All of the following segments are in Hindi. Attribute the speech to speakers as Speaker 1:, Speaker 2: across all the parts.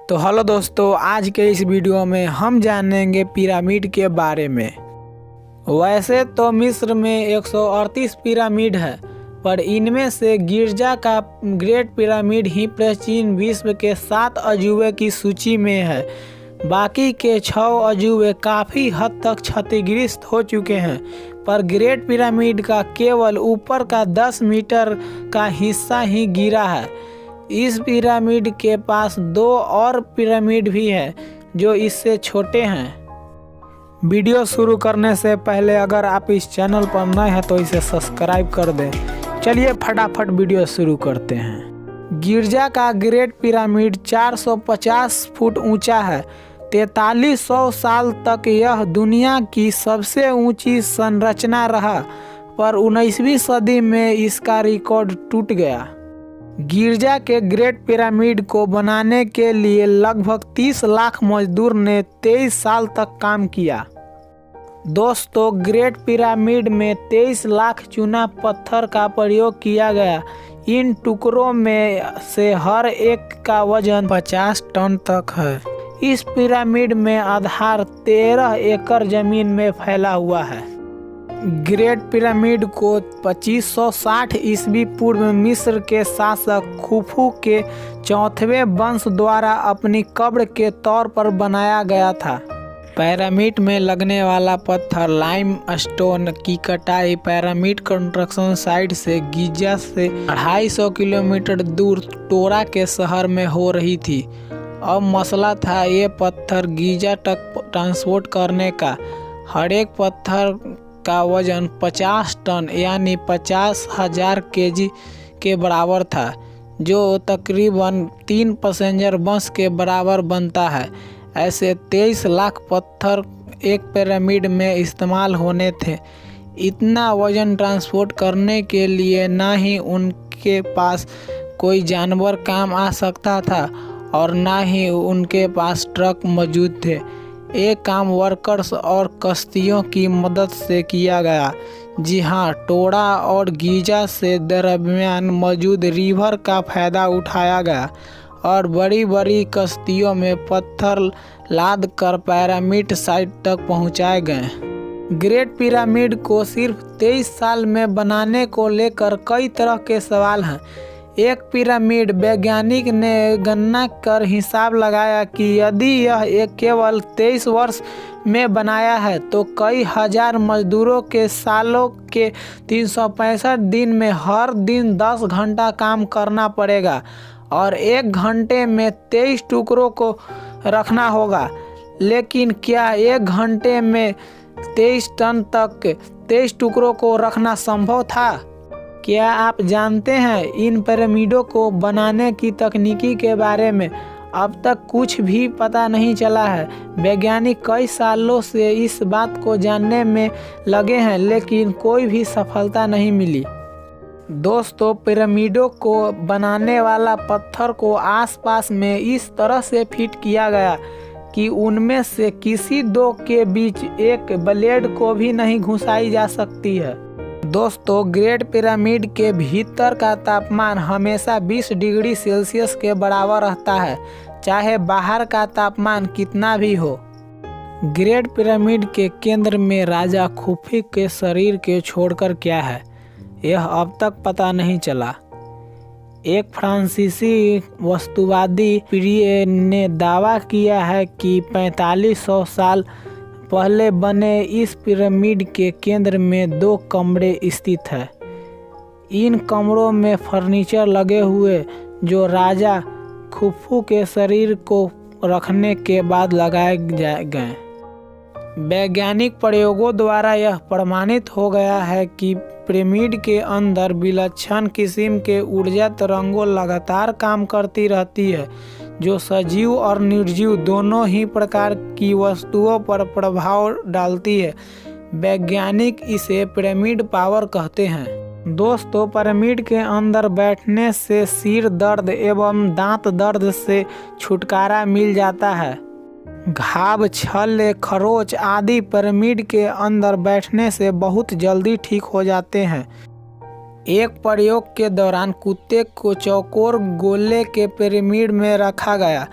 Speaker 1: तो हेलो दोस्तों, आज के इस वीडियो में हम जानेंगे पिरामिड के बारे में। वैसे तो मिस्र में 138 पिरामिड है, पर इनमें से गिजा का ग्रेट पिरामिड ही प्राचीन विश्व के 7 अजूबे की सूची में है। बाकी के 6 अजूबे काफ़ी हद तक क्षतिग्रस्त हो चुके हैं, पर ग्रेट पिरामिड का केवल ऊपर का 10 मीटर का हिस्सा ही गिरा है। इस पिरामिड के पास 2 और पिरामिड भी है जो इससे छोटे हैं। वीडियो शुरू करने से पहले अगर आप इस चैनल पर नए हैं तो इसे सब्सक्राइब कर दें। चलिए फटाफट वीडियो शुरू करते हैं। गिजा का ग्रेट पिरामिड 450 फुट ऊंचा है। 4300 साल तक यह दुनिया की सबसे ऊंची संरचना रहा, पर 19वीं सदी में इसका रिकॉर्ड टूट गया। गिजा के ग्रेट पिरामिड को बनाने के लिए लगभग 30 लाख मजदूर ने 23 साल तक काम किया। दोस्तों, ग्रेट पिरामिड में 23 लाख चूना पत्थर का प्रयोग किया गया। इन टुकड़ों में से हर एक का वजन 50 टन तक है। इस पिरामिड में आधार 13 एकड़ जमीन में फैला हुआ है। ग्रेट पिरामिड को 2560 ईस्वी पूर्व में मिस्र के शासक खुफू के 4वें वंश द्वारा अपनी कब्र के तौर पर बनाया गया था। पिरामिड में लगने वाला पत्थर लाइम स्टोन की कटाई पिरामिड कंस्ट्रक्शन साइट से गिजा से 250 किलोमीटर दूर टोरा के शहर में हो रही थी। अब मसला था ये पत्थर गिजा तक ट्रांसपोर्ट करने का। हर एक पत्थर का वजन 50 टन यानी 50,000 केजी के बराबर था, जो तकरीबन 3 पैसेंजर बस के बराबर बनता है। ऐसे 23 लाख पत्थर एक पिरामिड में इस्तेमाल होने थे। इतना वजन ट्रांसपोर्ट करने के लिए ना ही उनके पास कोई जानवर काम आ सकता था और ना ही उनके पास ट्रक मौजूद थे। एक काम वर्कर्स और कश्तियों की मदद से किया गया। जी हाँ, टोरा और गिजा से दरमियान मौजूद रिवर का फ़ायदा उठाया गया और बड़ी बड़ी कश्तियों में पत्थर लाद कर पिरामिड साइट तक पहुँचाए गए। ग्रेट पिरामिड को सिर्फ 23 साल में बनाने को लेकर कई तरह के सवाल हैं। एक पिरामिड वैज्ञानिक ने गणना कर हिसाब लगाया कि यदि यह केवल 23 वर्ष में बनाया है तो कई हजार मजदूरों के सालों के 365 दिन में हर दिन 10 घंटा काम करना पड़ेगा और 1 घंटे में 23 टुकड़ों को रखना होगा। लेकिन क्या 1 घंटे में 23 टन तक 23 टुकड़ों को रखना संभव था? क्या आप जानते हैं इन पिरामिडों को बनाने की तकनीकी के बारे में अब तक कुछ भी पता नहीं चला है। वैज्ञानिक कई सालों से इस बात को जानने में लगे हैं, लेकिन कोई भी सफलता नहीं मिली। दोस्तों, पिरामिडों को बनाने वाला पत्थर को आसपास में इस तरह से फिट किया गया कि उनमें से किसी 2 के बीच एक ब्लेड को भी नहीं घुसाई जा सकती है। दोस्तों, ग्रेट पिरामिड के भीतर का तापमान हमेशा 20 डिग्री सेल्सियस के बराबर रहता है, चाहे बाहर का तापमान कितना भी हो। ग्रेट पिरामिड के केंद्र में राजा खुफू के शरीर के छोड़कर क्या है, यह अब तक पता नहीं चला। एक फ्रांसीसी वस्तुवादी प्रिय ने दावा किया है कि 4500 साल पहले बने इस पिरामिड के केंद्र में 2 कमरे स्थित हैं। इन कमरों में फर्नीचर लगे हुए जो राजा खुफू के शरीर को रखने के बाद लगाए गए। वैज्ञानिक प्रयोगों द्वारा यह प्रमाणित हो गया है कि पिरामिड के अंदर विलक्षण किस्म के ऊर्जा तरंगों लगातार काम करती रहती है, जो सजीव और निर्जीव दोनों ही प्रकार की वस्तुओं पर प्रभाव डालती है। वैज्ञानिक इसे पिरामिड पावर कहते हैं। दोस्तों, पिरामिड के अंदर बैठने से सिर दर्द एवं दांत दर्द से छुटकारा मिल जाता है। घाव, छल्ले, खरोच आदि पिरामिड के अंदर बैठने से बहुत जल्दी ठीक हो जाते हैं। एक प्रयोग के दौरान कुत्ते को चौकोर गोले के पिरामिड में रखा गया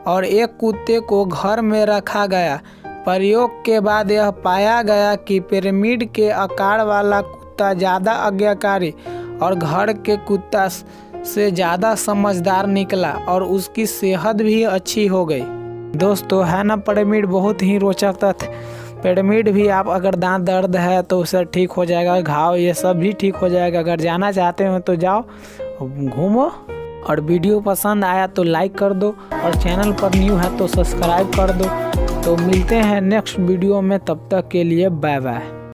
Speaker 1: और एक कुत्ते को घर में रखा गया। प्रयोग के बाद यह पाया गया कि पिरामिड के आकार वाला कुत्ता ज़्यादा आज्ञाकारी और घर के कुत्ता से ज़्यादा समझदार निकला और उसकी सेहत भी अच्छी हो गई। दोस्तों है ना पिरामिड बहुत ही रोचक तथ्य। पिरामिड भी आप अगर दांत दर्द है तो उसे ठीक हो जाएगा, घाव ये सब भी ठीक हो जाएगा। अगर जाना चाहते हो तो जाओ घूमो। और वीडियो पसंद आया तो लाइक कर दो और चैनल पर न्यू है तो सब्सक्राइब कर दो। तो मिलते हैं नेक्स्ट वीडियो में, तब तक के लिए बाय बाय।